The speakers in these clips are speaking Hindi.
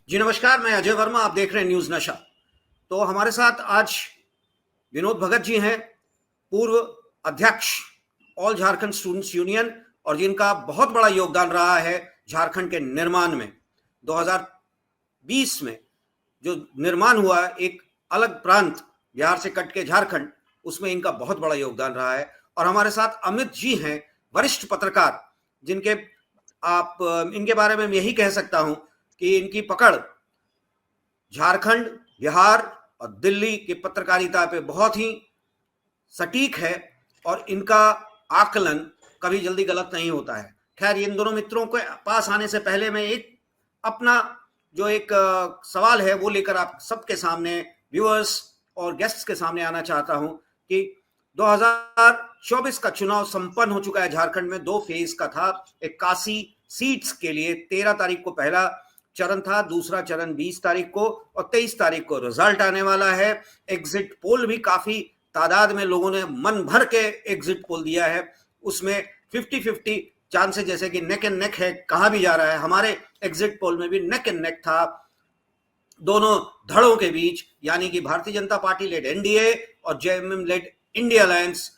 जी नमस्कार, मैं अजय वर्मा। आप देख रहे हैं न्यूज नशा। तो हमारे साथ आज विनोद भगत जी हैं, पूर्व अध्यक्ष ऑल झारखंड स्टूडेंट्स यूनियन, और जिनका बहुत बड़ा योगदान रहा है झारखंड के निर्माण में। 2020 में जो निर्माण हुआ एक अलग प्रांत बिहार से कट के झारखंड, उसमें इनका बहुत बड़ा योगदान रहा है। और हमारे साथ अमित जी हैं, वरिष्ठ पत्रकार, जिनके आप इनके बारे में यही कह सकता हूं कि इनकी पकड़ झारखंड, बिहार और दिल्ली की पत्रकारिता पे बहुत ही सटीक है और इनका आकलन कभी जल्दी गलत नहीं होता है। खैर, इन दोनों मित्रों के पास आने से पहले मैं एक अपना जो एक सवाल है वो लेकर आप सबके सामने, व्यूअर्स और गेस्ट्स के सामने आना चाहता हूं कि 2024 का चुनाव संपन्न हो चुका है। झारखंड में 2 फेज का था। 81 सीट्स के लिए 13 तारीख को पहला चरण था, दूसरा चरण 20 तारीख को, और 23 तारीख को रिजल्ट आने वाला है। एग्जिट पोल भी काफी तादाद में लोगों ने मन भर के एग्जिट पोल दिया है। उसमें 50-50 चांसेस, जैसे कि नेक एंड नेक है कहा भी जा रहा है। हमारे एग्जिट पोल में भी नेक एंड नेक था दोनों धड़ों के बीच, यानी कि Bharatiya Janata party lead NDA और जेएमएम लेड इंडिया अलायंस,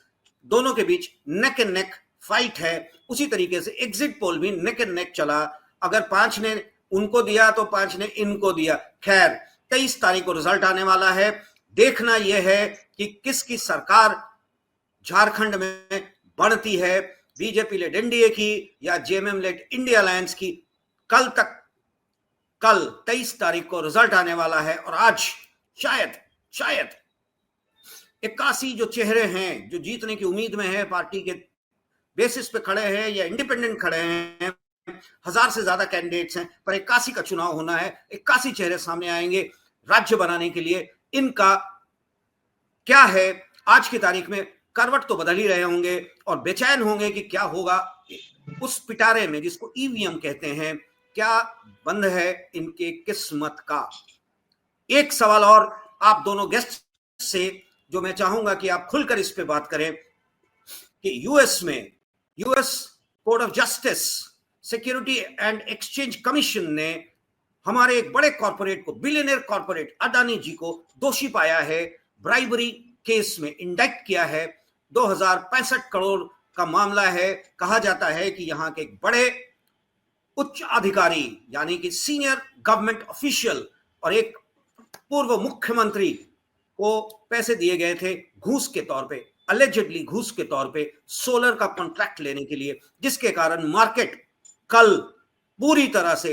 दोनों के बीच नेक एंड नेक फाइट है। उसी तरीके से एग्जिट पोल भी नेक एंड नेक चला। अगर 5 ने उनको दिया तो 5 ने इनको दिया। खैर, 23 तारीख को रिजल्ट आने वाला है। देखना यह है कि किसकी सरकार झारखंड में बढ़ती है, बीजेपी लेड एनडीए की या जेएमएम लेड इंडिया अलायंस की। कल 23 तारीख को रिजल्ट आने वाला है, और आज शायद 81 जो चेहरे हैं जो जीतने की उम्मीद में है, पार्टी के बेसिस पे खड़े हैं या इंडिपेंडेंट खड़े हैं, 1000 से ज्यादा कैंडिडेट्स हैं, पर 81 का चुनाव होना है। 81 चेहरे सामने आएंगे राज्य बनाने के लिए। इनका क्या है आज की तारीख में, करवट तो बदल ही रहे होंगे और बेचैन होंगे कि क्या होगा उस पिटारे में जिसको ईवीएम कहते हैं। क्या बंद है इनके किस्मत का। एक सवाल और आप दोनों गेस्ट से जो मैं चाहूंगा कि आप खुलकर इस पे बात करें कि US court of justice, security and exchange commission ने हमारे एक बड़े कॉर्पोरेट को, बिलियनियर कॉर्पोरेट अडानी जी को दोषी पाया है। ब्राइबरी केस में इंडाइट किया है। 2065 करोड़ का मामला है। कहा जाता है कि यहां के एक बड़े उच्च अधिकारी, यानी कि सीनियर गवर्नमेंट ऑफिशियल और एक पूर्व मुख्यमंत्री को पैसे दिए गए थे घूस के तौर पे, अलेजेडली घूस के तौर पे, सोलर का कॉन्ट्रैक्ट लेने के लिए, जिसके कारण मार्केट कल पूरी तरह से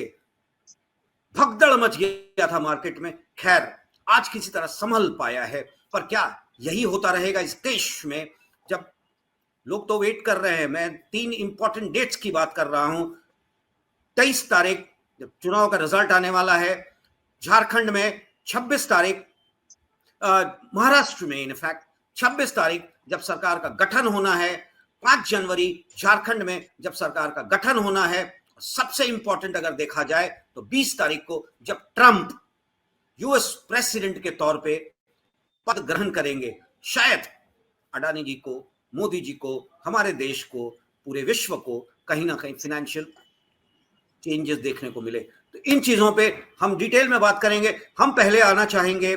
भगदड़ मच गया था मार्केट में। खैर, आज किसी तरह संभल पाया है। पर क्या यही होता रहेगा इस देश में? जब लोग तो वेट कर रहे हैं। मैं 3 इंपॉर्टेंट डेट्स की बात कर रहा हूं। 23 तारीख जब चुनाव का रिजल्ट आने वाला है झारखंड में, 26 तारीख महाराष्ट्र में, इनफैक्ट 26 तारीख जब सरकार का गठन होना है, 5 जनवरी झारखंड में जब सरकार का गठन होना है, सबसे इंपॉर्टेंट अगर देखा जाए तो 20 तारीख को जब ट्रंप यूएस प्रेसिडेंट के तौर पे पद ग्रहण करेंगे। शायद अडानी जी को, मोदी जी को, हमारे देश को, पूरे विश्व को कहीं ना कहीं फाइनेंशियल चेंजेस देखने को मिले। तो इन चीजों पे हम डिटेल में बात करेंगे। हम पहले आना चाहेंगे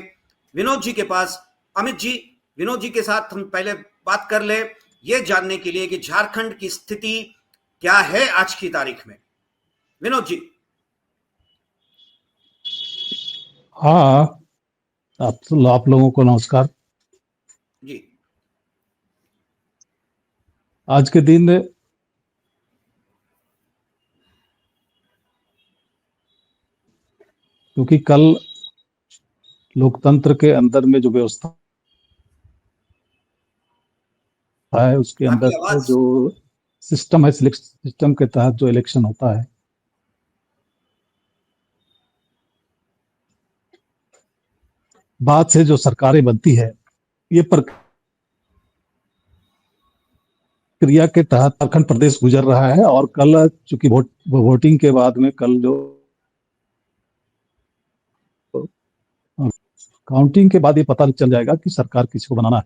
विनोद जी के पास। अमित जी, विनोद जी के साथ हम पहले बात कर ले, ये जानने के लिए कि झारखंड की स्थिति क्या है आज की तारीख में। विनोद जी। हाँ, आप लोगों को नमस्कार। जी। आज के दिन क्योंकि कल लोकतंत्र के अंदर में जो व्यवस्था है उसके आपकी अंदर आवाज। जो सिस्टम है, सिस्टम के तहत जो इलेक्शन होता है, बाद से जो सरकारें बनती है, ये प्रक्रिया के तहत झारखंड प्रदेश गुजर रहा है। और कल चूंकि वोटिंग के बाद में कल जो काउंटिंग के बाद ये पता चल जाएगा कि सरकार किसको बनाना है।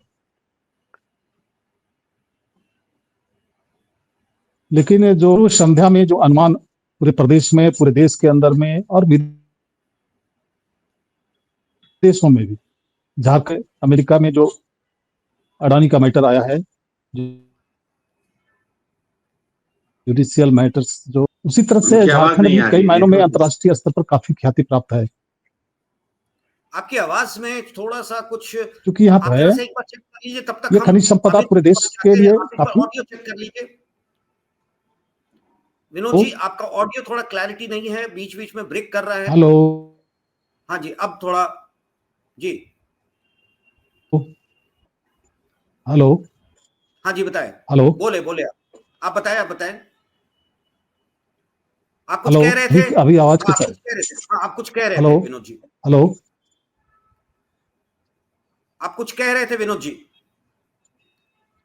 लेकिन जो संध्या में जो अनुमान पूरे प्रदेश में, पूरे देश के अंदर में और देशों में भी, झारखंड अमेरिका में जो अडानी का मैटर आया है, जुडिशियल मैटर्स, जो उसी तरह से उनकी आवाज झारखंड नहीं भी आ कई रही, मायनों में नेटवर्क अंतर्राष्ट्रीय स्तर पर काफी ख्याति प्राप्त है। आपकी आवाज में थोड़ा सा कुछ, क्योंकि यहाँ आप है जरा से एक बार चेक कर लीजिए, तब तक ये हम खनिज संपदा अमित पूरे जी देश पर के जाते हैं। लिए आप एक बार काफी ऑडियो चेक कर लीजिए। विनोद जी, आपका ऑडियो थोड़ा क्लैरिटी नहीं है, बीच बीच में ब्रेक कर रहा है। हेलो, हाँ जी, अब थोड़ा जी, हेलो, हाँ जी, बताएं। हेलो, बोले बोले आप बताएं, आप बताएं। आप कुछ हेलो, कह रहे थे। अभी आवाज हाँ, आप कैसा है? कुछ कह रहे थे। हाँ, आप कुछ कह रहे हेलो, थे विनोद जी। हेलो, आप कुछ कह रहे थे विनोद जी।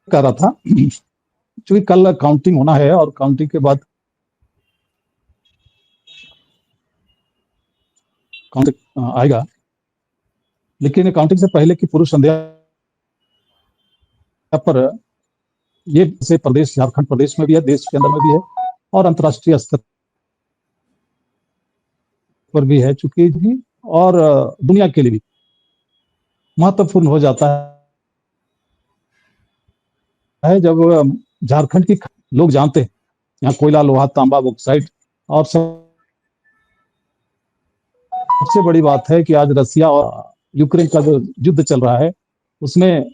कह रहा था क्योंकि कल काउंटिंग होना है और काउंटिंग के बाद काउंटिंग आएगा, लेकिन काउंटिंग से पहले की पूर्व संध्या पर ये से प्रदेश, झारखंड प्रदेश में भी है, देश के अंदर में भी है और अंतर्राष्ट्रीय स्तर पर भी है, चूंकि भी और दुनिया के लिए भी महत्वपूर्ण हो जाता है जब झारखंड की लोग जानते हैं यहाँ कोयला, लोहा, तांबा, बॉक्साइट और सबसे बड़ी बात है कि आज रसिया और यूक्रेन का जो युद्ध चल रहा है उसमें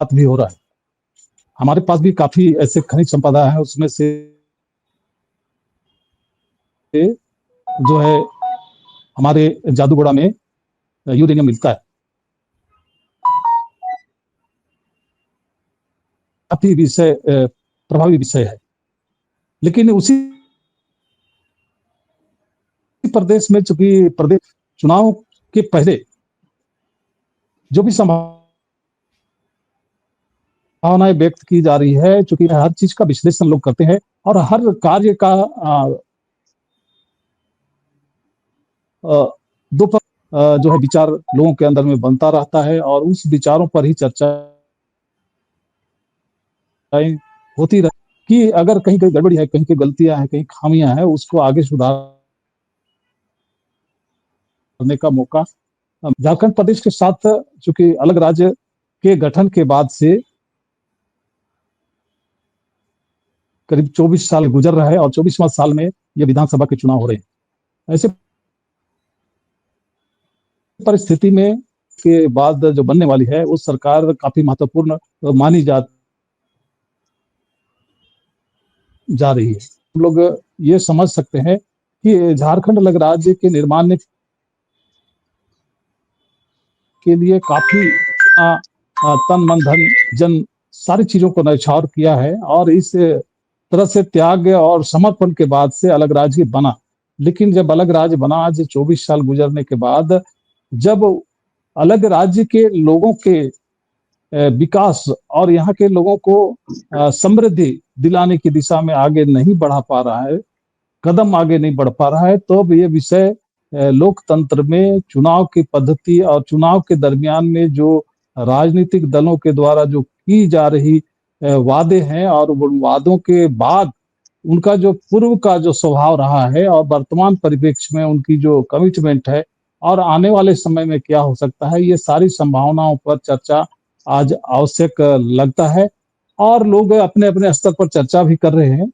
बात भी हो रहा है। हमारे पास भी काफी ऐसे खनिज संपदा है, उसमें से जो है हमारे जादूगोड़ा में यूरेनियम मिलता है। काफी विषय प्रभावी विषय है, लेकिन उसी प्रदेश में चूंकि प्रदेश चुनाव के पहले जो भी संभावनाएं व्यक्त की जा रही है, चूंकि हर चीज का विश्लेषण लोग करते हैं और हर कार्य का दो जो है विचार लोगों के अंदर में बनता रहता है और उस विचारों पर ही चर्चा होती रहती कि अगर कहीं कहीं गड़बड़ी है, कहीं कहीं गलतियां हैं, कहीं खामियां हैं, उसको आगे सुधारने का मौका झारखंड प्रदेश के साथ, चूंकि अलग राज्य के गठन के बाद से करीब 24 साल गुजर रहा है और 24वां साल में ये विधानसभा के चुनाव हो रहे हैं। ऐसे परिस्थिति में के बाद जो बनने वाली है वो सरकार काफी महत्वपूर्ण मानी जा रही है। हम लोग ये समझ सकते हैं कि झारखंड अलग राज्य के निर्माण के लिए काफी तन मन धन जन सारी चीजों को न्यौछावर किया है और इस तरह से त्याग और समर्पण के बाद से अलग राज्य बना। लेकिन जब अलग राज्य बना, आज 24 साल गुजरने के बाद, जब अलग राज्य के लोगों के विकास और यहाँ के लोगों को समृद्धि दिलाने की दिशा में आगे नहीं बढ़ा पा रहा है, कदम आगे नहीं बढ़ पा रहा है, तो अब ये विषय लोकतंत्र में चुनाव की पद्धति और चुनाव के दरमियान में जो राजनीतिक दलों के द्वारा जो की जा रही वादे हैं और उन वादों के बाद उनका जो पूर्व का जो स्वभाव रहा है और वर्तमान परिप्रेक्ष्य में उनकी जो कमिटमेंट है और आने वाले समय में क्या हो सकता है, ये सारी संभावनाओं पर चर्चा आज आवश्यक लगता है और लोग अपने अपने स्तर पर चर्चा भी कर रहे हैं।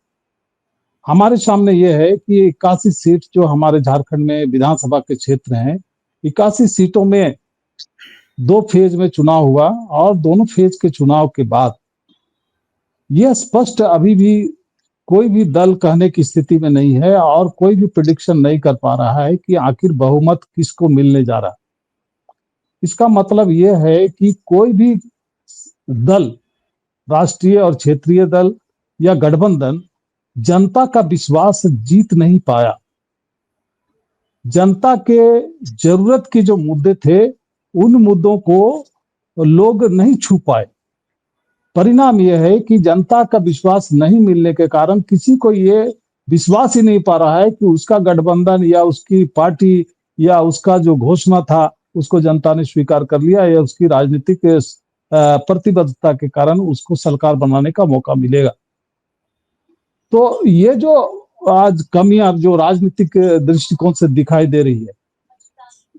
हमारे सामने ये है कि 81 सीट जो हमारे झारखंड में विधानसभा के क्षेत्र हैं, 81 सीटों में 2 फेज में चुनाव हुआ और दोनों फेज के चुनाव के बाद यह स्पष्ट अभी भी कोई भी दल कहने की स्थिति में नहीं है और कोई भी प्रिडिक्शन नहीं कर पा रहा है कि आखिर बहुमत किसको मिलने जा रहा है। इसका मतलब यह है कि कोई भी दल, राष्ट्रीय और क्षेत्रीय दल या गठबंधन, जनता का विश्वास जीत नहीं पाया। जनता के जरूरत के जो मुद्दे थे उन मुद्दों को लोग नहीं छू पाए। परिणाम यह है कि जनता का विश्वास नहीं मिलने के कारण किसी को ये विश्वास ही नहीं पा रहा है कि उसका गठबंधन या उसकी पार्टी या उसका जो घोषणा था उसको जनता ने स्वीकार कर लिया या उसकी राजनीतिक प्रतिबद्धता के कारण उसको सरकार बनाने का मौका मिलेगा। तो ये जो आज कमियां जो राजनीतिक दृष्टिकोण से दिखाई दे रही है,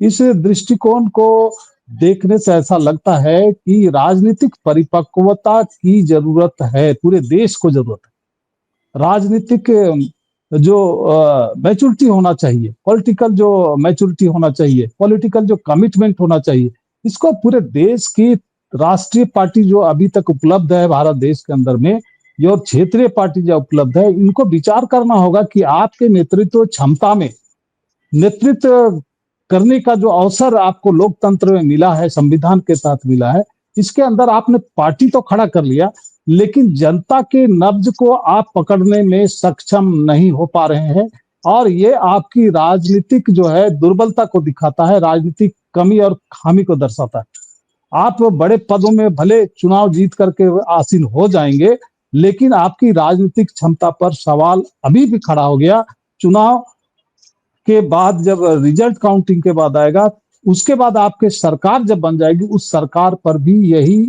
इस दृष्टिकोण को देखने से ऐसा लगता है कि राजनीतिक परिपक्वता की जरूरत है, पूरे देश को जरूरत है। राजनीतिक जो मैच्योरिटी होना चाहिए, पॉलिटिकल जो मैच्योरिटी होना चाहिए, पॉलिटिकल जो कमिटमेंट होना चाहिए, इसको पूरे देश की राष्ट्रीय पार्टी जो अभी तक उपलब्ध है भारत देश के अंदर में, ये और क्षेत्रीय पार्टी जो उपलब्ध है, इनको विचार करना होगा कि आपके नेतृत्व क्षमता में नेतृत्व करने का जो अवसर आपको लोकतंत्र में मिला है, संविधान के साथ मिला है, इसके अंदर आपने पार्टी तो खड़ा कर लिया, लेकिन जनता के नब्ज को आप पकड़ने में सक्षम नहीं हो पा रहे हैं, और ये आपकी राजनीतिक जो है दुर्बलता को दिखाता है, राजनीतिक कमी और खामी को दर्शाता है। आप बड़े पदों में भले चुनाव जीत करके आसीन हो जाएंगे, लेकिन आपकी राजनीतिक क्षमता पर सवाल अभी भी खड़ा हो गया। चुनाव के बाद जब रिजल्ट काउंटिंग के बाद आएगा, उसके बाद आपके सरकार जब बन जाएगी, उस सरकार पर भी यही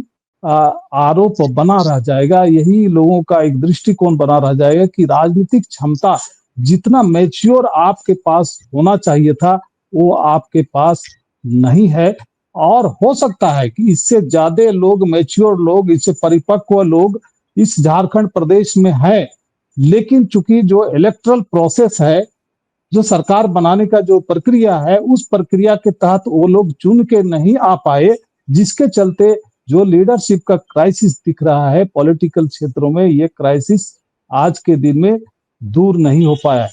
आरोप बना रह जाएगा, यही लोगों का एक दृष्टिकोण बना रह जाएगा कि राजनीतिक क्षमता जितना मैच्योर आपके पास होना चाहिए था, वो आपके पास नहीं है। और हो सकता है कि इससे ज्यादा लोग, मैच्योर लोग, इससे परिपक्व लोग इस झारखंड प्रदेश में है, लेकिन चूंकि जो इलेक्टोरल प्रोसेस है, जो सरकार बनाने का जो प्रक्रिया है, उस प्रक्रिया के तहत वो लोग चुन के नहीं आ पाए, जिसके चलते जो लीडरशिप का क्राइसिस दिख रहा है पॉलिटिकल क्षेत्रों में, ये क्राइसिस आज के दिन में दूर नहीं हो पाया है।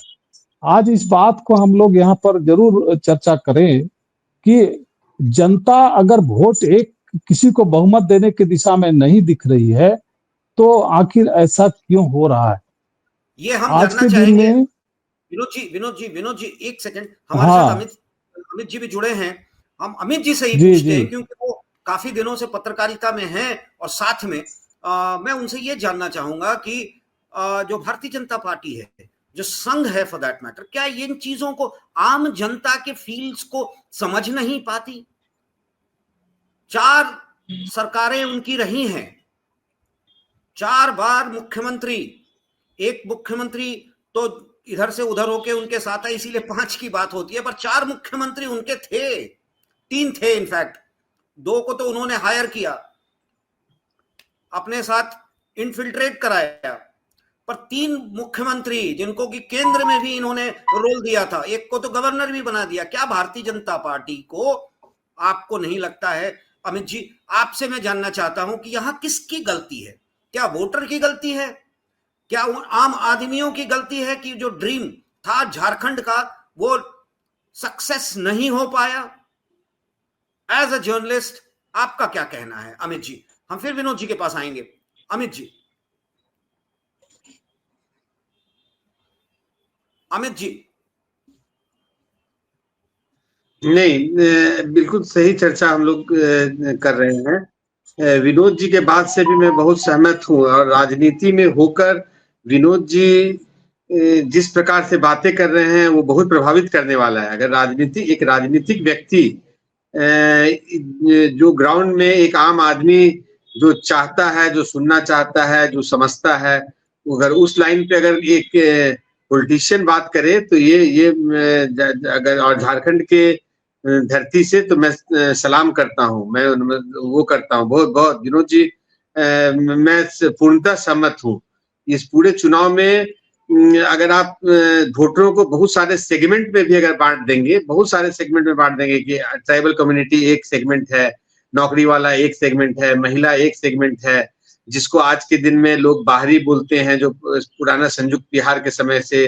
आज इस बात को हम लोग यहाँ पर जरूर चर्चा करें कि जनता अगर वोट एक किसी को बहुमत देने की दिशा में नहीं दिख रही है, तो आखिर ऐसा क्यों हो रहा है? ये हम आज जानना के दिन चाहेंगे। में विनोद जी एक सेकंड, हमारे साथ अमित जी भी जुड़े हैं। हम अमित जी से ही पूछते हैं, क्योंकि वो काफी दिनों से पत्रकारिता में हैं, और साथ में मैं उनसे ये जानना चाहूंगा कि जो भारतीय जनता पार्टी है, जो संघ है फॉर दैट मैटर, क्या इन चीजों को आम जनता के फील्स को समझ नहीं पाती? 4 सरकारें उनकी रही हैं, 4 बार मुख्यमंत्री, एक मुख्यमंत्री तो इधर से उधर होके उनके साथ है, इसीलिए 5 की बात होती है, पर 4 मुख्यमंत्री उनके थे, 3 थे इनफैक्ट, 2 को तो उन्होंने हायर किया, अपने साथ इनफिल्ट्रेट कराया, पर 3 मुख्यमंत्री जिनको कि केंद्र में भी इन्होंने रोल दिया था, एक को तो गवर्नर भी बना दिया। क्या भारतीय जनता पार्टी को, आपको नहीं लगता है? अमित जी, आपसे मैं जानना चाहता हूं कि यहां किसकी गलती है? क्या वोटर की गलती है? क्या उन आम आदमियों की गलती है कि जो ड्रीम था झारखंड का, वो सक्सेस नहीं हो पाया? एज अ जर्नलिस्ट आपका क्या कहना है अमित जी? हम फिर विनोद जी के पास आएंगे। अमित जी, अमित जी। नहीं, बिल्कुल सही चर्चा हम लोग कर रहे हैं। विनोद जी के बात से भी मैं बहुत सहमत हूँ, और राजनीति में होकर विनोद जी जिस प्रकार से बातें कर रहे हैं वो बहुत प्रभावित करने वाला है। अगर एक राजनीतिक व्यक्ति जो ग्राउंड में एक आम आदमी जो चाहता है, जो सुनना चाहता है, जो समझता है, अगर उस लाइन पे अगर एक पॉलिटिशियन बात करे तो ये अगर, और झारखंड के धरती से तो मैं सलाम करता हूँ, मैं वो करता हूँ बहुत बहुत। विनोद जी, मैं पूर्णतः सहमत हूँ। इस पूरे चुनाव में अगर आप वोटरों को बहुत सारे सेगमेंट में भी अगर बांट देंगे, बहुत सारे सेगमेंट में बांट देंगे कि ट्राइबल कम्युनिटी एक सेगमेंट है, नौकरी वाला एक सेगमेंट है, महिला एक सेगमेंट है, जिसको आज के दिन में लोग बाहरी बोलते हैं, जो पुराना संयुक्त बिहार के समय से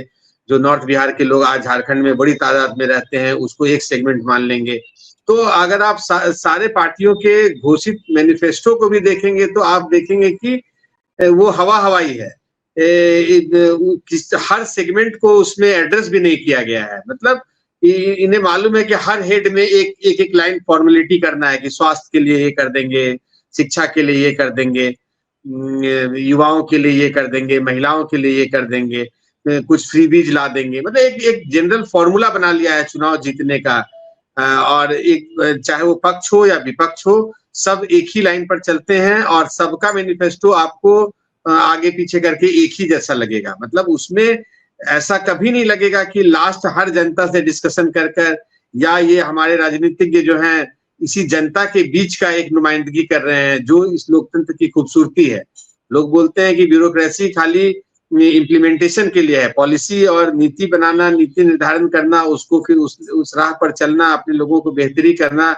जो नॉर्थ बिहार के लोग आज झारखंड में बड़ी तादाद में रहते हैं, उसको एक सेगमेंट मान लेंगे। तो अगर आप सारे पार्टियों के घोषित मैनिफेस्टो को भी देखेंगे तो आप देखेंगे कि वो हवाई है। हर सेगमेंट को उसमें एड्रेस भी नहीं किया गया है। मतलब इन्हें मालूम है कि हर हेड में एक लाइन फॉर्मेलिटी करना है कि स्वास्थ्य के लिए ये कर देंगे, शिक्षा के लिए ये कर देंगे, युवाओं के लिए ये कर देंगे, महिलाओं के लिए ये कर देंगे, कुछ फ्री बीज ला देंगे। मतलब एक जनरल फॉर्मूला बना लिया है चुनाव जीतने का। और एक, चाहे वो पक्ष हो या विपक्ष हो, सब एक ही लाइन पर चलते हैं, और सबका मैनिफेस्टो आपको आगे पीछे करके एक ही जैसा लगेगा। मतलब उसमें ऐसा कभी नहीं लगेगा कि लास्ट हर जनता से डिस्कशन कर कर या ये हमारे राजनीतिज्ञ जो हैं इसी जनता के बीच का एक नुमाइंदगी कर रहे हैं, जो इस लोकतंत्र की खूबसूरती है। लोग बोलते हैं कि ब्यूरोक्रेसी खाली इम्प्लीमेंटेशन के लिए है, पॉलिसी और नीति बनाना, नीति निर्धारण करना, उसको फिर उस राह पर चलना, अपने लोगों को बेहतरी करना,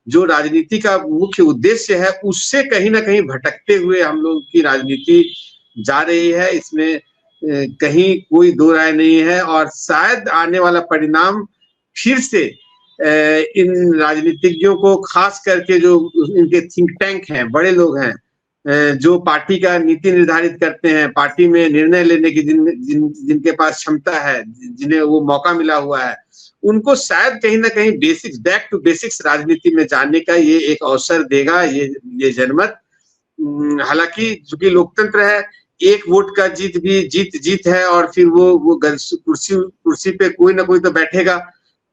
जो राजनीति का मुख्य उद्देश्य है, उससे कहीं ना कहीं भटकते हुए हम लोग की राजनीति जा रही है। इसमें कहीं कोई दो राय नहीं है और शायद आने वाला परिणाम फिर से इन राजनीतिज्ञों को, खास करके जो इनके थिंक टैंक हैं, बड़े लोग हैं, जो पार्टी का नीति निर्धारित करते हैं, पार्टी में निर्णय लेने की जिनके पास क्षमता है, जिन्हें वो मौका मिला हुआ है, उनको शायद कहीं ना कहीं बेसिक्स, बैक टू बेसिक्स राजनीति में जाने का ये एक अवसर देगा, ये जनमत। हालांकि चूंकि लोकतंत्र है, एक वोट का जीत भी जीत है और फिर वो कुर्सी पे कोई ना कोई तो बैठेगा,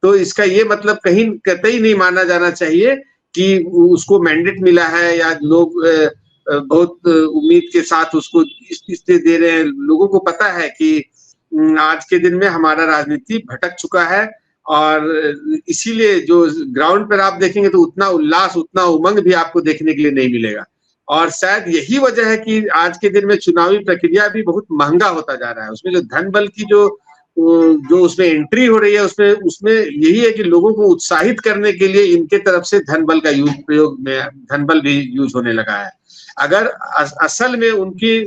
तो इसका ये मतलब कहीं कतई नहीं माना जाना चाहिए कि उसको मैंडेट मिला है या लोग बहुत उम्मीद के साथ उसको इसलिए दे रहे हैं। लोगों को पता है कि आज के दिन में हमारा राजनीति भटक चुका है और इसीलिए जो ग्राउंड पर आप देखेंगे तो उतना उल्लास, उतना उमंग भी आपको देखने के लिए नहीं मिलेगा। और शायद यही वजह है कि आज के दिन में चुनावी प्रक्रिया भी बहुत महंगा होता जा रहा है। उसमें जो धन बल की जो उसमें एंट्री हो रही है, उसमें यही है कि लोगों को उत्साहित करने के लिए इनके तरफ से धन बल का प्रयोग में धन बल भी यूज होने लगा है। अगर असल में उनकी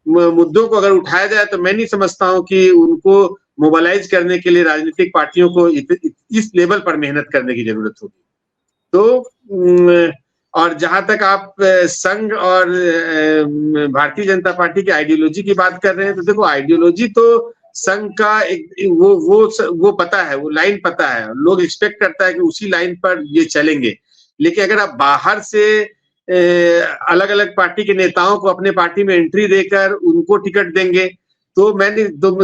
मुद्दों को अगर उठाया जाए तो मैं नहीं समझता हूं कि उनको मोबालाइज करने के लिए राजनीतिक पार्टियों को इस लेवल पर मेहनत करने की जरूरत होगी। तो और जहां तक आप संघ और भारतीय जनता पार्टी की आइडियोलॉजी की बात कर रहे हैं, तो देखो आइडियोलॉजी तो संघ का एक वो पता है, वो लाइन पता है, लोग एक्सपेक्ट करता है कि उसी लाइन पर ये चलेंगे। लेकिन अगर आप बाहर से अलग अलग पार्टी के नेताओं को अपने पार्टी में एंट्री देकर उनको टिकट देंगे तो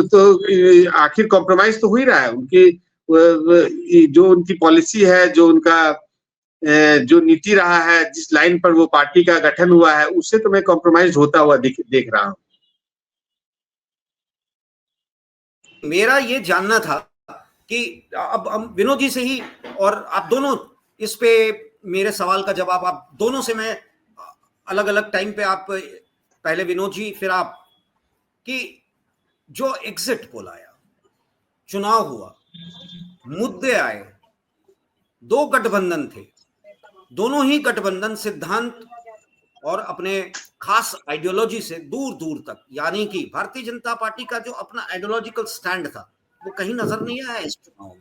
तो आखिर कॉम्प्रोमाइज तो हो ही रहा है। उनकी जो उनकी पॉलिसी है, जो उनका जो नीति रहा है, जिस लाइन पर वो पार्टी का गठन हुआ है, उससे तो मैं कॉम्प्रोमाइज होता हुआ देख रहा हूं। मेरा ये जानना था कि अब हम विनोद जी से ही, और आप दोनों इस पे मेरे सवाल का जवाब आप दोनों से मैं अलग अलग टाइम पे, आप पहले विनोद जी फिर आप, कि जो एग्जिट पोल आया, चुनाव हुआ, मुद्दे आए, दो गठबंधन थे, दोनों ही गठबंधन सिद्धांत और अपने खास आइडियोलॉजी से दूर दूर तक, यानी कि भारतीय जनता पार्टी का जो अपना आइडियोलॉजिकल स्टैंड था वो कहीं नजर नहीं आया इस चुनाव में।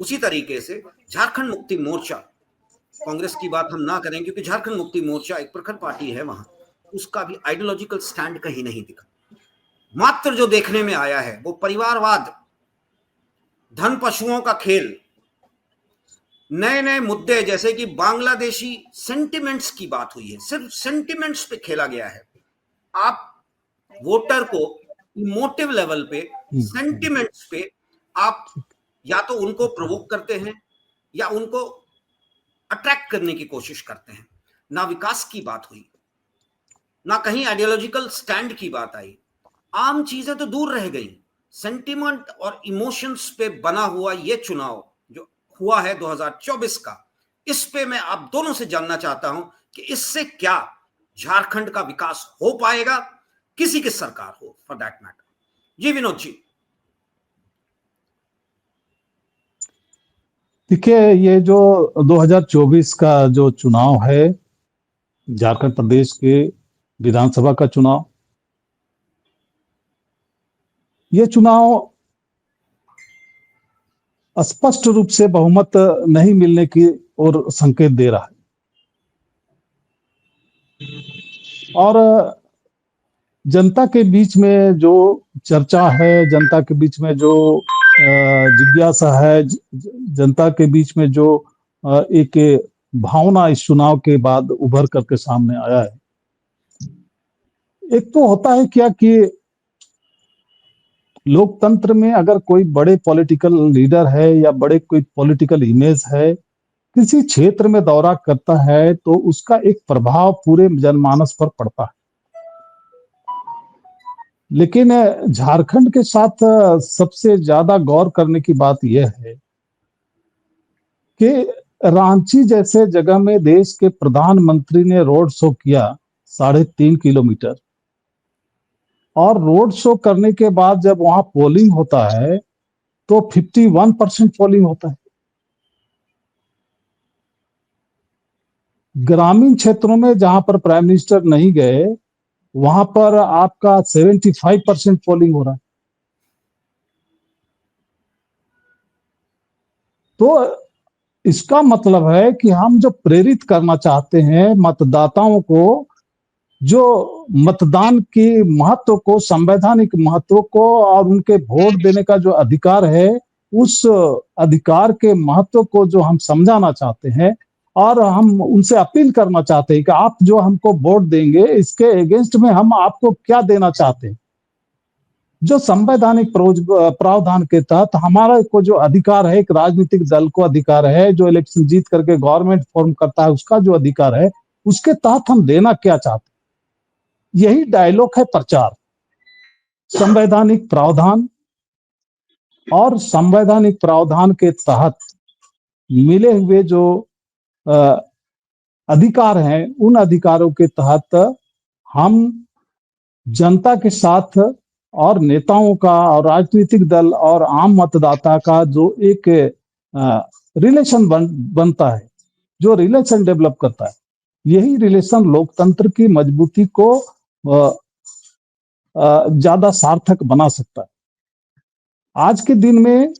उसी तरीके से झारखंड मुक्ति मोर्चा, कांग्रेस की बात हम ना करें क्योंकि झारखंड मुक्ति मोर्चा एक प्रखर पार्टी है, वहां उसका भी आइडियोलॉजिकल स्टैंड कहीं नहीं दिखा। मात्र जो देखने में आया है वो परिवारवाद, धन पशुओं का खेल, नए नए मुद्दे जैसे कि बांग्लादेशी सेंटिमेंट्स की बात हुई है, सिर्फ सेंटिमेंट्स पे खेला गया है। आप वोटर को इमोटिव लेवल पे, सेंटिमेंट्स पे आप या तो उनको प्रोवोक करते हैं या उनको अट्रैक्ट करने की कोशिश करते हैं। ना विकास की बात हुई, ना कहीं आइडियोलॉजिकल स्टैंड की बात आई, आम चीजें तो दूर रह गई। सेंटिमेंट और इमोशंस पे बना हुआ ये चुनाव जो हुआ है 2024 का, इस पे मैं आप दोनों से जानना चाहता हूं कि इससे क्या झारखंड का विकास हो पाएगा, किसी की सरकार हो फॉर दैट मैटर। जी विनोद जी। देखिए, ये जो 2024 का जो चुनाव है, झारखंड प्रदेश के विधानसभा का चुनाव, ये चुनाव स्पष्ट रूप से बहुमत नहीं मिलने की ओर संकेत दे रहा है। और जनता के बीच में जो चर्चा है, जनता के बीच में जो जिज्ञासा है, जनता के बीच में जो एक भावना इस चुनाव के बाद उभर करके सामने आया है, एक तो होता है क्या कि लोकतंत्र में अगर कोई बड़े पॉलिटिकल लीडर है या बड़े कोई पॉलिटिकल इमेज है, किसी क्षेत्र में दौरा करता है तो उसका एक प्रभाव पूरे जनमानस पर पड़ता है। लेकिन झारखंड के साथ सबसे ज्यादा गौर करने की बात यह है कि रांची जैसे जगह में देश के प्रधानमंत्री ने रोड शो किया 3.5 किलोमीटर, और रोड शो करने के बाद जब वहां पोलिंग होता है तो 51% पोलिंग होता है। ग्रामीण क्षेत्रों में जहां पर प्राइम मिनिस्टर नहीं गए वहां पर आपका 75% पोलिंग हो रहा है। तो इसका मतलब है कि हम जो प्रेरित करना चाहते हैं मतदाताओं को, जो मतदान के महत्व को, संवैधानिक महत्व को और उनके वोट देने का जो अधिकार है, उस अधिकार के महत्व को जो हम समझाना चाहते हैं, और हम उनसे अपील करना चाहते हैं कि आप जो हमको वोट देंगे इसके अगेंस्ट में हम आपको क्या देना चाहते हैं। जो संवैधानिक प्रावधान के तहत हमारा को जो अधिकार है, एक राजनीतिक दल को अधिकार है, जो इलेक्शन जीत करके गवर्नमेंट फॉर्म करता है उसका जो अधिकार है, उसके तहत हम देना क्या चाहते हैं। यही डायलॉग है प्रचार। संवैधानिक प्रावधान और संवैधानिक प्रावधान के तहत मिले हुए जो अधिकार हैं, उन अधिकारों के तहत हम जनता के साथ और नेताओं का और राजनीतिक दल और आम मतदाता का जो एक रिलेशन बनता है, जो रिलेशन डेवलप करता है, यही रिलेशन लोकतंत्र की मजबूती को ज्यादा सार्थक बना सकता है। आज के दिन में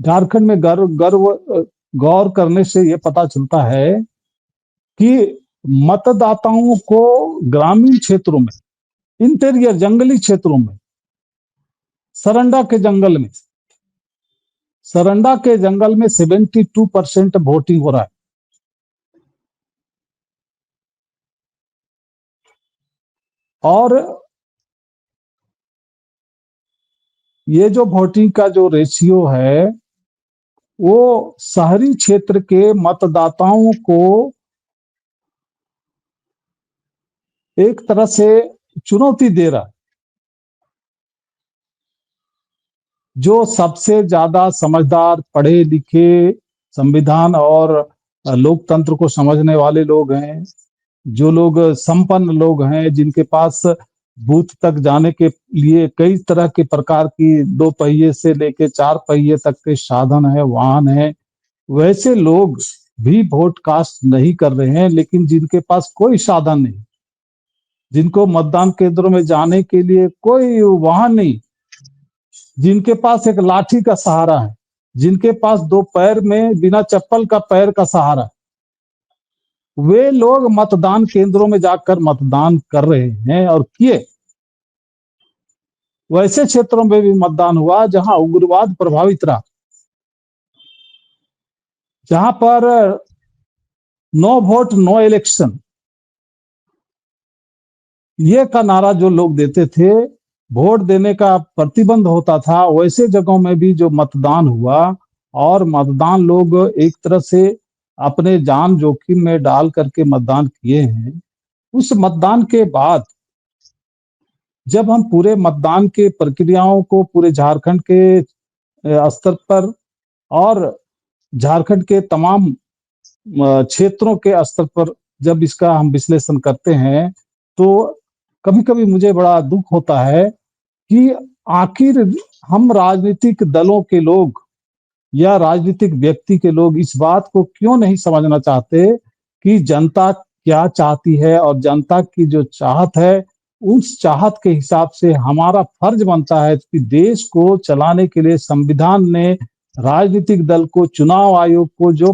झारखंड में गौर करने से यह पता चलता है कि मतदाताओं को ग्रामीण क्षेत्रों में, इंटीरियर जंगली क्षेत्रों में, सरंडा के जंगल में 72% वोटिंग हो रहा है। और ये जो वोटिंग का जो रेशियो है वो शहरी क्षेत्र के मतदाताओं को एक तरह से चुनौती दे रहा है। जो सबसे ज्यादा समझदार, पढ़े लिखे, संविधान और लोकतंत्र को समझने वाले लोग हैं, जो लोग संपन्न लोग हैं, जिनके पास बूथ तक जाने के लिए कई तरह के प्रकार की 2 पहिए से लेके 4 पहिए तक के साधन है, वाहन है, वैसे लोग भी वोट कास्ट नहीं कर रहे हैं। लेकिन जिनके पास कोई साधन नहीं, जिनको मतदान केंद्रों में जाने के लिए कोई वाहन नहीं, जिनके पास एक लाठी का सहारा है, जिनके पास 2 पैर में बिना चप्पल का पैर का सहारा है, वे लोग मतदान केंद्रों में जाकर मतदान कर रहे हैं और किए। वैसे क्षेत्रों में भी मतदान हुआ जहां उग्रवाद प्रभावित रहा, जहां पर नो वोट नो इलेक्शन ये का नारा जो लोग देते थे, वोट देने का प्रतिबंध होता था, वैसे जगहों में भी जो मतदान हुआ और मतदान लोग एक तरह से अपने जान जोखिम में डाल करके मतदान किए हैं। उस मतदान के बाद जब हम पूरे मतदान के प्रक्रियाओं को पूरे झारखंड के स्तर पर और झारखंड के तमाम क्षेत्रों के स्तर पर जब इसका हम विश्लेषण करते हैं तो कभी-कभी मुझे बड़ा दुख होता है कि आखिर हम राजनीतिक दलों के लोग या राजनीतिक व्यक्ति के लोग इस बात को क्यों नहीं समझना चाहते कि जनता क्या चाहती है, और जनता की जो चाहत है उस चाहत के हिसाब से हमारा फर्ज बनता है कि देश को चलाने के लिए संविधान ने राजनीतिक दल को, चुनाव आयोग को जो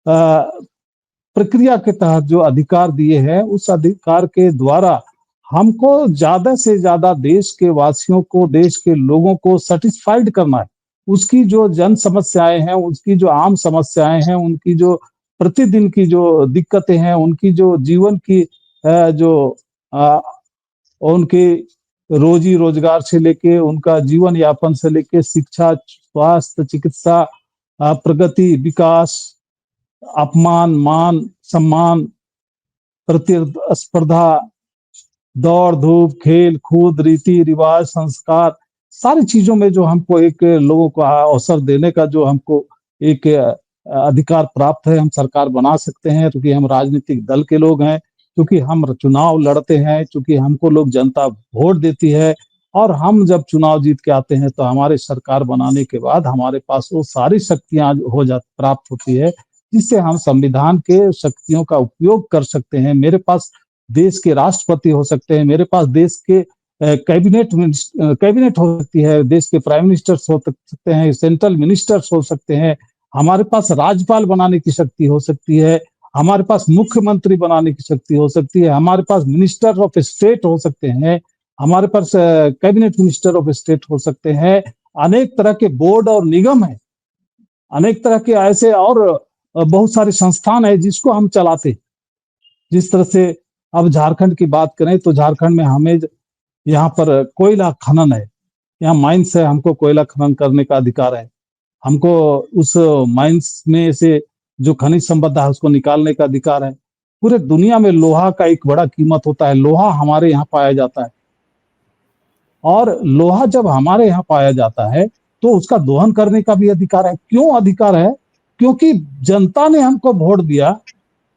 प्रक्रिया के तहत जो अधिकार दिए हैं, उस अधिकार के द्वारा हमको ज्यादा से ज्यादा देश के वासियों को, देश के लोगों को सेटिस्फाइड करना है। उसकी जो जन समस्याएं हैं, उसकी जो आम समस्याएं हैं, उनकी जो प्रतिदिन की जो दिक्कतें हैं, उनकी जो जीवन की जो उनके रोजी रोजगार से लेके, उनका जीवन यापन से लेके, शिक्षा, स्वास्थ्य, चिकित्सा, प्रगति, विकास, अपमान, मान, सम्मान, प्रतिस्पर्धा, दौड़ धूप, खेल कूद, रीति रिवाज, संस्कार, सारी चीजों में जो हमको एक लोगों को अवसर देने का जो हमको एक अधिकार प्राप्त है, हम सरकार बना सकते हैं क्योंकि हम राजनीतिक दल के लोग हैं, क्योंकि हम चुनाव लड़ते हैं, क्योंकि हमको लोग जनता वोट देती है और हम जब चुनाव जीत के आते हैं तो हमारे सरकार बनाने के बाद हमारे पास वो सारी शक्तियां प्राप्त होती है जिससे हम संविधान के शक्तियों का उपयोग कर सकते हैं। मेरे पास देश के राष्ट्रपति हो सकते हैं, मेरे पास देश के कैबिनेट हो सकती है, देश के प्राइम मिनिस्टर्स हो सकते हैं, सेंट्रल मिनिस्टर्स हो सकते हैं, हमारे पास राज्यपाल बनाने की शक्ति हो सकती है, हमारे पास मुख्यमंत्री बनाने की शक्ति हो सकती है, हमारे पास मिनिस्टर ऑफ स्टेट हो सकते हैं, हमारे पास कैबिनेट मिनिस्टर ऑफ स्टेट हो सकते हैं, अनेक तरह के बोर्ड और निगम है, अनेक तरह के ऐसे और बहुत सारे संस्थान है जिसको हम चलाते। जिस तरह से अब झारखंड की बात करें तो झारखंड में हमें यहाँ पर कोयला खनन है, यहाँ माइंस है, हमको कोयला खनन करने का अधिकार है, हमको उस माइंस में से जो खनिज संपदा है उसको निकालने का अधिकार है। पूरे दुनिया में लोहा का एक बड़ा कीमत होता है, लोहा हमारे यहाँ पाया जाता है और लोहा जब हमारे यहाँ पाया जाता है तो उसका दोहन करने का भी अधिकार है। क्यों अधिकार है? क्योंकि जनता ने हमको वोट दिया,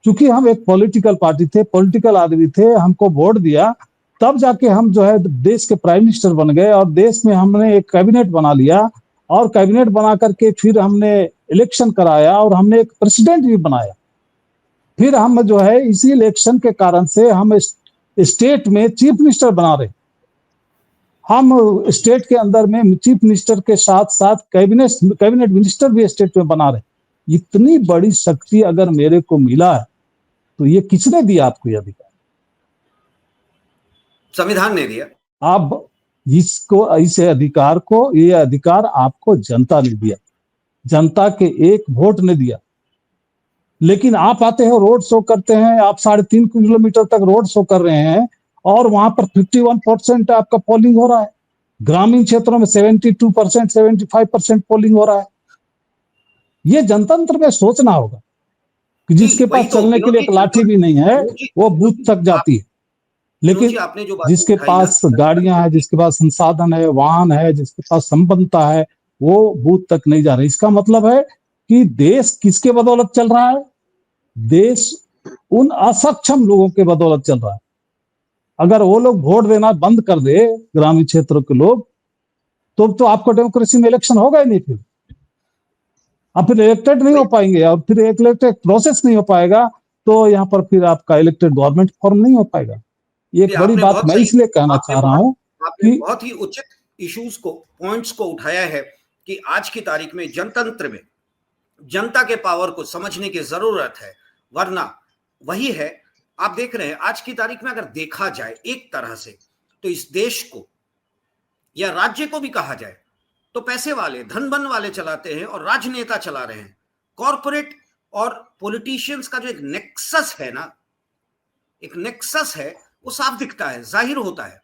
क्योंकि हम एक पॉलिटिकल पार्टी थे, पॉलिटिकल आदमी थे, हमको वोट दिया, तब जाके हम जो है देश के प्राइम मिनिस्टर बन गए और देश में हमने एक कैबिनेट बना लिया और कैबिनेट बना करके फिर हमने इलेक्शन कराया और हमने एक प्रेसिडेंट भी बनाया। फिर हम जो है इसी इलेक्शन के कारण से हम स्टेट में चीफ मिनिस्टर बना रहे, हम स्टेट के अंदर में चीफ मिनिस्टर के साथ साथ कैबिनेट मिनिस्टर भी स्टेट में बना रहे। इतनी बड़ी शक्ति अगर मेरे को मिला है तो ये किसने दिया आपको ये अधिकार? संविधान ने दिया। आप इसको ऐसे अधिकार को, ये अधिकार आपको जनता ने दिया, जनता के एक वोट ने दिया। लेकिन आप आते हैं रोड शो करते हैं, आप 3.5 किलोमीटर तक रोड शो कर रहे हैं और वहां पर 51% आपका पोलिंग हो रहा है, ग्रामीण क्षेत्रों में 72%, 75% पोलिंग हो रहा है। ये जनतंत्र में सोचना होगा कि जिसके पास चलने के लिए एक लाठी भी नहीं है वो बूथ तक जाती है, लेकिन जिसके पास गाड़ियां हैं, जिसके पास संसाधन है, वाहन है, जिसके पास संपन्नता है, वो बूथ तक नहीं जा रही। इसका मतलब है कि देश किसके बदौलत चल रहा है? देश उन असक्षम लोगों के बदौलत चल रहा है। अगर वो लोग वोट देना बंद कर दे, ग्रामीण क्षेत्रों के लोग, तो आपको डेमोक्रेसी में इलेक्शन होगा ही नहीं, फिर आप फिर इलेक्टेड नहीं हो पाएंगे और फिर इलेक्टेड प्रोसेस नहीं हो पाएगा तो यहाँ पर फिर आपका इलेक्टेड गवर्नमेंट फॉर्म नहीं हो पाएगा। ये एक बड़ी बात मैं इसलिए कहना चाह रहा हूँ कि बहुत ही उचित इश्यूज को, पॉइंट्स को उठाया है कि आज की तारीख में जनतंत्र में जनता के पावर को समझने की जरूरत है, वरना वही है आप देख रहे हैं आज की तारीख में। अगर देखा जाए एक तरह से तो इस देश को या राज्य को भी कहा जाए तो पैसे वाले, धन वाले चलाते हैं और राजनेता चला रहे हैं। कॉर्पोरेट और पॉलिटिशियंस का जो एक नेक्सस है ना, एक नेक्सस है, वो साफ दिखता है, जाहिर होता है।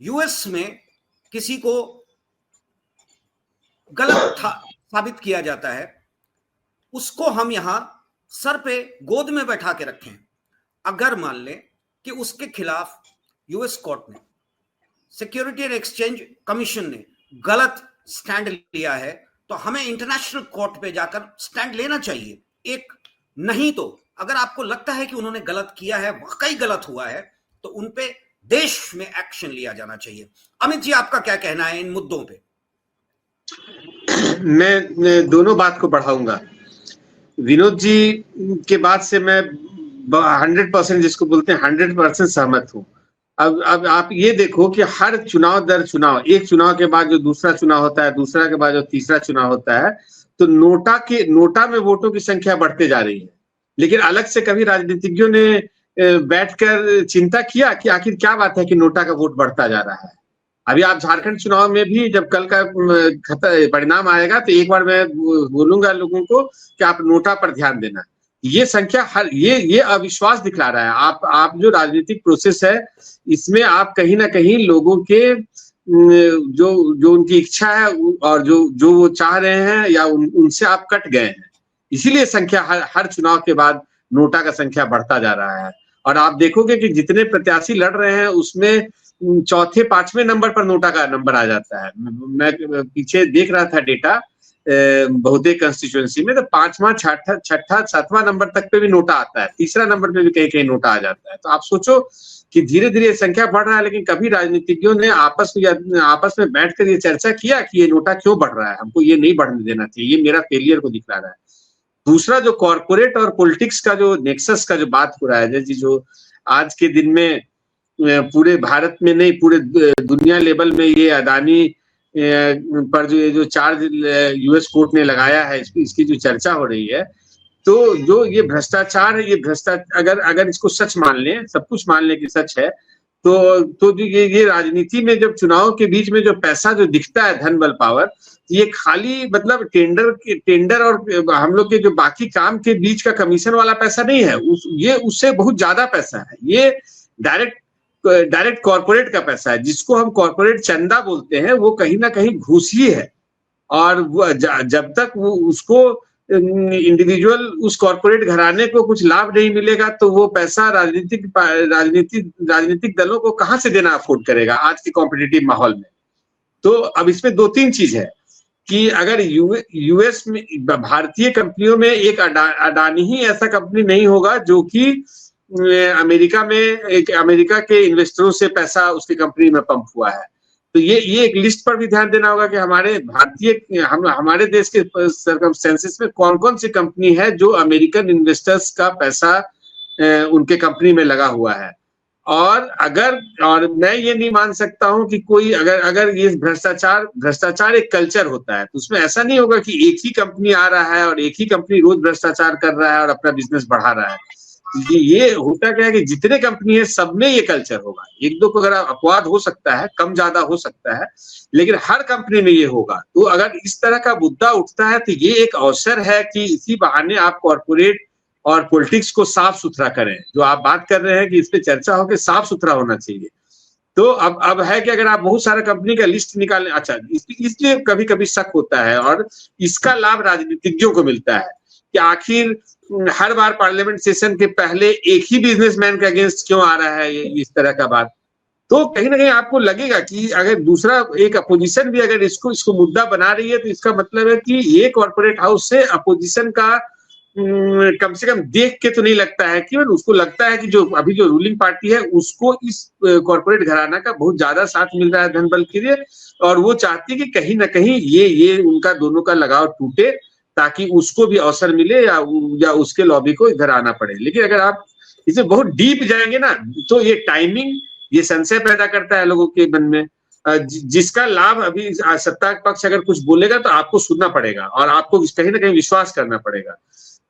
यूएस में किसी को गलत साबित किया जाता है, उसको हम यहां सर पे गोद में बैठा के रखें। अगर मान लें कि उसके खिलाफ यूएस कोर्ट ने, सिक्योरिटी एंड एक्सचेंज कमीशन ने गलत स्टैंड लिया है तो हमें इंटरनेशनल कोर्ट पे जाकर स्टैंड लेना चाहिए। एक नहीं तो अगर आपको लगता है कि उन्होंने गलत किया है, वाकई गलत हुआ है, तो उन पे देश में एक्शन लिया जाना चाहिए। अमित जी, आपका क्या कहना है इन मुद्दों पे? मैं दोनों बात को बढ़ाऊंगा। विनोद जी के बात से मैं 100% जिसको बोलते हैं 100% सहमत हूं। अब आप ये देखो कि हर चुनाव दर चुनाव, एक चुनाव के बाद जो दूसरा चुनाव होता है, दूसरा के बाद जो तीसरा चुनाव होता है, तो नोटा में वोटों की संख्या बढ़ते जा रही है। लेकिन अलग से कभी राजनीतिज्ञों ने बैठकर चिंता किया कि आखिर क्या बात है कि नोटा का वोट बढ़ता जा रहा है? अभी आप झारखंड चुनाव में भी जब कल का परिणाम आएगा तो एक बार मैं बोलूंगा लोगों को कि आप नोटा पर ध्यान देना। ये संख्या ये अविश्वास दिखला रहा है। आप जो राजनीतिक प्रोसेस है इसमें आप कहीं ना कहीं लोगों के जो उनकी इच्छा है और जो वो चाह रहे हैं या उनसे आप कट गए हैं, इसीलिए संख्या हर चुनाव के बाद नोटा का संख्या बढ़ता जा रहा है। और आप देखोगे कि जितने प्रत्याशी लड़ रहे हैं उसमें चौथे पांचवें नंबर पर नोटा का नंबर आ जाता है। मैं पीछे देख रहा था डेटा बहुतेक कंस्टिट्यूएंसी में, तो पांचवा छठा सातवां नंबर तक पे भी नोटा आता है, तीसरा नंबर पे भी कहीं कहीं नोटा आ जाता है। तो आप सोचो कि धीरे धीरे संख्या बढ़ रहा है, लेकिन कभी राजनीतिज्ञों ने आपस में बैठकर ये चर्चा किया कि ये नोटा क्यों बढ़ रहा है, हमको ये नहीं बढ़ने देना चाहिए, ये मेरा फेलियर को दिखला रहा है। दूसरा जो कॉर्पोरेट और पॉलिटिक्स का जो नेक्सस का जो बात हो रहा है, जो आज के दिन में पूरे भारत में नहीं पूरे दुनिया लेवल में ये अदानी पर जो चार्ज यूएस कोर्ट ने लगाया है, इसकी जो चर्चा हो रही है, तो जो ये भ्रष्टाचार है, ये भ्रष्टाचार अगर इसको सच मान लें, सब कुछ मान लें कि सच है, तो ये राजनीति में जब चुनाव के बीच में जो पैसा जो दिखता है, धन बल पावर, ये खाली मतलब टेंडर और हम लोग के जो बाकी काम के बीच का कमीशन वाला पैसा नहीं है, ये उससे बहुत ज्यादा पैसा है। ये डायरेक्ट कॉर्पोरेट का पैसा है, जिसको हम कॉर्पोरेट चंदा बोलते हैं, वो कहीं ना कहीं घूस ही है। और जब तक वो उसको इंडिविजुअल उस कॉर्पोरेट घराने को कुछ लाभ नहीं मिलेगा, तो वो पैसा राजनीतिक दलों को कहां से देना अफोर्ड करेगा आज के कॉम्पिटिटिव माहौल में। तो अब इसमें दो तीन चीज है कि अगर यूएस में भारतीय कंपनियों में एक अडानी ही ऐसा कंपनी नहीं होगा जो कि अमेरिका के इन्वेस्टरों से पैसा उसकी कंपनी में पंप हुआ है। तो ये एक लिस्ट पर भी ध्यान देना होगा कि हमारे देश के सर्कमस्टेंसेस में कौन कौन सी कंपनी है जो अमेरिकन इन्वेस्टर्स का पैसा उनके कंपनी में लगा हुआ है। और मैं ये नहीं मान सकता हूं कि कोई अगर ये भ्रष्टाचार एक कल्चर होता है, तो उसमें ऐसा नहीं होगा कि एक ही कंपनी आ रहा है और एक ही कंपनी रोज भ्रष्टाचार कर रहा है और अपना बिजनेस बढ़ा रहा है। ये होता क्या है कि जितने कंपनी है सब में ये कल्चर होगा। एक दो को अगर अपवाद हो सकता है, कम ज्यादा हो सकता है, लेकिन हर कंपनी में ये होगा। तो अगर इस तरह का मुद्दा उठता है तो ये एक अवसर है कि इसी बहाने आप कॉर्पोरेट और पॉलिटिक्स को साफ सुथरा करें। जो आप बात कर रहे हैं कि इस पे चर्चा हो कि साफ सुथरा होना चाहिए, तो अब है कि अगर आप बहुत सारा कंपनी का लिस्ट निकालें, अच्छा इसलिए कभी कभी शक होता है और इसका लाभ राजनीतिज्ञों को मिलता है कि आखिर हर बार पार्लियामेंट सेशन के पहले एक ही बिजनेसमैन के अगेंस्ट क्यों आ रहा है इस तरह का बात। तो कहीं ना कहीं आपको लगेगा कि अगर दूसरा एक अपोजिशन भी अगर इसको मुद्दा बना रही है, तो इसका मतलब है कि ये कॉर्पोरेट हाउस से अपोजिशन का कम से कम देख के तो नहीं लगता है कि उसको लगता है कि जो अभी जो रूलिंग पार्टी है उसको इस कॉर्पोरेट घराना का बहुत ज्यादा साथ मिल रहा है धन बल के लिए, और वो चाहती है कि कहीं ना कहीं ये उनका दोनों का लगाव टूटे ताकि उसको भी अवसर मिले या उसके लॉबी को इधर आना पड़े। लेकिन अगर आप इसे बहुत डीप जाएंगे ना, तो ये टाइमिंग ये संशय पैदा करता है लोगों के मन में, जिसका लाभ अभी सत्ता पक्ष अगर कुछ बोलेगा तो आपको सुनना पड़ेगा और आपको कहीं ना कहीं विश्वास करना पड़ेगा।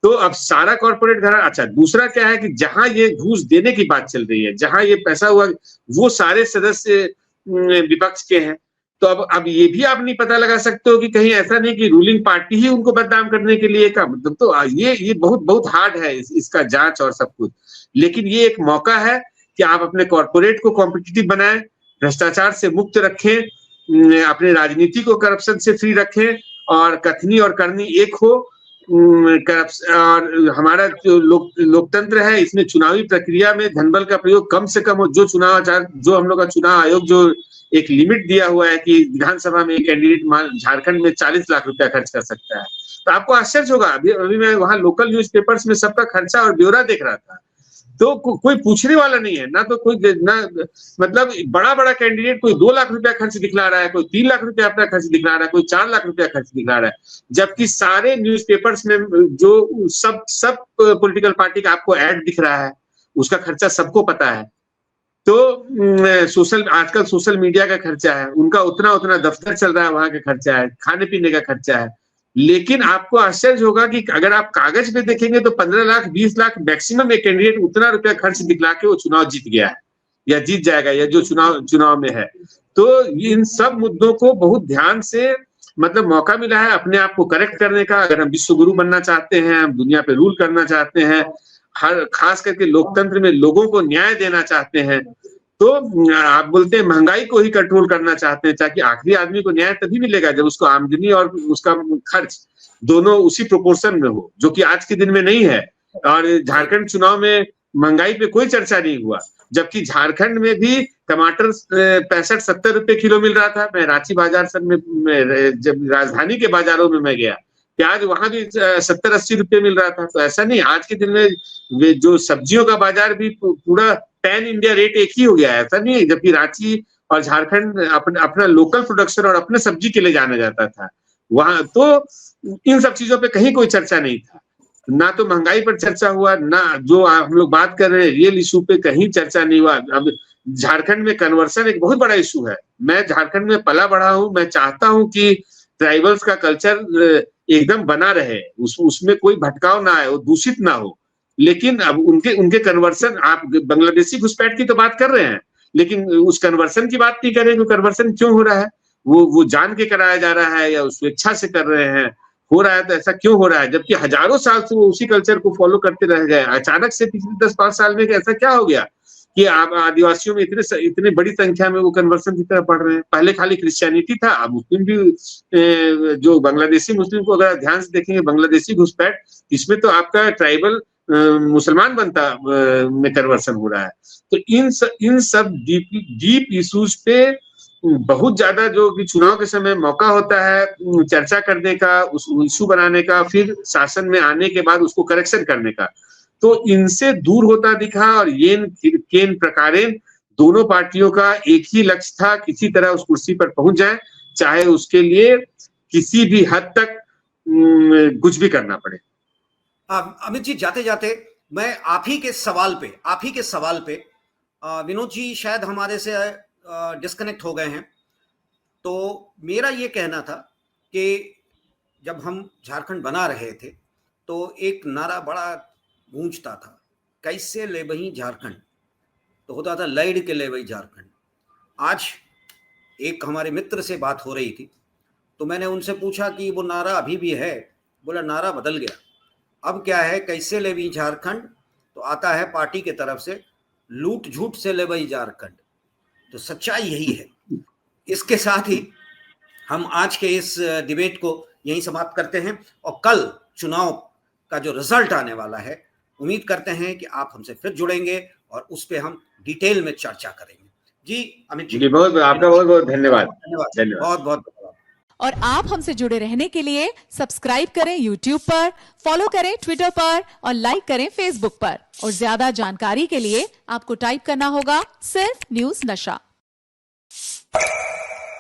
तो अब सारा कॉर्पोरेट घराना, अच्छा दूसरा क्या है कि जहां ये घूस देने की बात चल रही है, जहां ये पैसा हुआ, वो सारे सदस्य विपक्ष के हैं। तो अब ये भी आप नहीं पता लगा सकते हो कि कहीं ऐसा नहीं कि रूलिंग पार्टी ही उनको बदनाम करने के लिए का मतलब, तो ये बहुत हार्ड है इसका जांच और सब कुछ। लेकिन ये एक मौका है कि आप अपने कॉर्पोरेट को कॉम्पिटिटिव बनाएं, भ्रष्टाचार से मुक्त रखें, अपने राजनीति को करप्शन से फ्री रखें और कथनी और करनी एक हो। और हमारा जो लोकतंत्र है, इसमें चुनावी प्रक्रिया में धनबल का प्रयोग कम से कम हो। जो हम लोग का चुनाव आयोग जो एक लिमिट दिया हुआ है कि विधानसभा में एक कैंडिडेट झारखंड में 40 लाख रुपया खर्च कर सकता है, तो आपको आश्चर्य होगा। अभी मैं वहां लोकल न्यूज़पेपर्स में सबका खर्चा और ब्यौरा देख रहा था, तो कोई पूछने वाला नहीं है ना, तो कोई ना मतलब बड़ा कैंडिडेट कोई 2 लाख रुपया खर्च दिखला रहा है, कोई 3 लाख रुपया अपना खर्च दिखला रहा है, कोई 4 लाख रुपया खर्च दिखला रहा है, जबकि सारे न्यूज़पेपर्स में जो सब पॉलिटिकल पार्टी का आपको ऐड दिख रहा है, उसका खर्चा सबको पता है। तो आजकल सोशल मीडिया का खर्चा है, उनका उतना दफ्तर चल रहा है, वहां का खर्चा है, खाने पीने का खर्चा है। लेकिन आपको आश्चर्य होगा कि अगर आप कागज पे देखेंगे तो 15 लाख 20 लाख मैक्सिमम एक कैंडिडेट उतना रुपया खर्च दिखला के वो चुनाव जीत गया है या जीत जाएगा, या जो चुनाव में है। तो इन सब मुद्दों को बहुत ध्यान से मतलब मौका मिला है अपने आप को करेक्ट करने का। अगर हम विश्व गुरु बनना चाहते हैं, हम दुनिया पे रूल करना चाहते हैं, हर खास करके लोकतंत्र में लोगों को न्याय देना चाहते हैं, तो आप बोलते हैं महंगाई को ही कंट्रोल करना चाहते हैं, ताकि आखिरी आदमी को न्याय तभी मिलेगा जब उसको आमदनी और उसका खर्च दोनों उसी प्रोपोर्शन में हो, जो कि आज के दिन में नहीं है। और झारखंड चुनाव में महंगाई पे कोई चर्चा नहीं हुआ। जबकि झारखंड में भी टमाटर 65-70 रुपए किलो मिल रहा था। मैं रांची बाजार सब में जब राजधानी के बाजारों में मैं गया, प्याज वहां भी 70-80 रुपए मिल रहा था। तो ऐसा नहीं, आज के दिन में जो सब्जियों का बाजार भी पूरा पैन इंडिया रेट एक ही हो गया है, ऐसा नहीं है। जबकि रांची और झारखंड अपना लोकल प्रोडक्शन और अपने सब्जी के लिए जाना जाता था, वहां तो इन सब चीजों पे कहीं कोई चर्चा नहीं था। ना तो महंगाई पर चर्चा हुआ, ना जो हम लोग बात कर रहे हैं रियल इशू पे कहीं चर्चा नहीं हुआ। अब झारखंड में कन्वर्सन एक बहुत बड़ा इशू है। मैं झारखंड में पला बढ़ा हूं, मैं चाहता हूं कि ट्राइबल्स का कल्चर एकदम बना रहे, उसमें कोई भटकाव ना आए, वो दूषित ना हो। लेकिन अब उनके कन्वर्सन, आप बांग्लादेशी घुसपैठ की तो बात कर रहे हैं, लेकिन उस कन्वर्सन की बात नहीं करें कि कन्वर्सन क्यों हो रहा है। वो जान के कराया जा रहा है या स्वेच्छा से कर रहे हैं, हो रहा है तो ऐसा क्यों हो रहा है, जबकि हजारों साल से वो उसी कल्चर को फॉलो करते रह गए। अचानक से पिछले 10-5 साल में ऐसा क्या हो गया कि आप आदिवासियों में इतने बड़ी संख्या में वो कन्वर्सन की तरफ बढ़ रहे हैं। पहले खाली क्रिश्चियनिटी था, अब मुस्लिम भी, जो बांग्लादेशी मुस्लिम को अगर ध्यान से देखेंगे, बांग्लादेशी घुसपैठ, इसमें तो आपका ट्राइबल मुसलमान बनता में कन्वर्सन हो रहा है। तो इन सब डीप इश्यूज पे बहुत ज्यादा जो कि चुनाव के समय मौका होता है चर्चा करने का, उस इशू बनाने का, फिर शासन में आने के बाद उसको करेक्शन करने का, तो इनसे दूर होता दिखा। और केन प्रकारेण दोनों पार्टियों का एक ही लक्ष्य था, किसी तरह उस कुर्सी पर पहुंच जाए, चाहे उसके लिए किसी भी हद तक कुछ भी करना पड़े। अमित जी, जाते जाते मैं आप ही के सवाल पे विनोद जी शायद हमारे से डिस्कनेक्ट हो गए हैं, तो मेरा ये कहना था कि जब हम झारखंड बना रहे थे तो एक नारा बड़ा गूंजता था, कैसे ले बही झारखंड, तो होता था लैड के ले बही झारखंड। आज एक हमारे मित्र से बात हो रही थी, तो मैंने उनसे पूछा कि वो नारा अभी भी है। बोला नारा बदल गया, अब क्या है, कैसे ले बही झारखंड, तो आता है पार्टी के तरफ से लूट झूठ से ले बही झारखंड। तो सच्चाई यही है। इसके साथ ही हम आज के इस डिबेट को यहीं समाप्त करते हैं, और कल चुनाव का जो रिजल्ट आने वाला है, उम्मीद करते हैं कि आप हमसे फिर जुड़ेंगे और उस पर हम डिटेल में चर्चा करेंगे। जी अमित जी, आपका बहुत बहुत धन्यवाद। बहुत बहुत धन्यवाद। और आप हमसे जुड़े रहने के लिए सब्सक्राइब करें YouTube पर, फॉलो करें Twitter पर और लाइक करें Facebook पर। और ज्यादा जानकारी के लिए आपको टाइप करना होगा सिर्फ न्यूज़ नशा।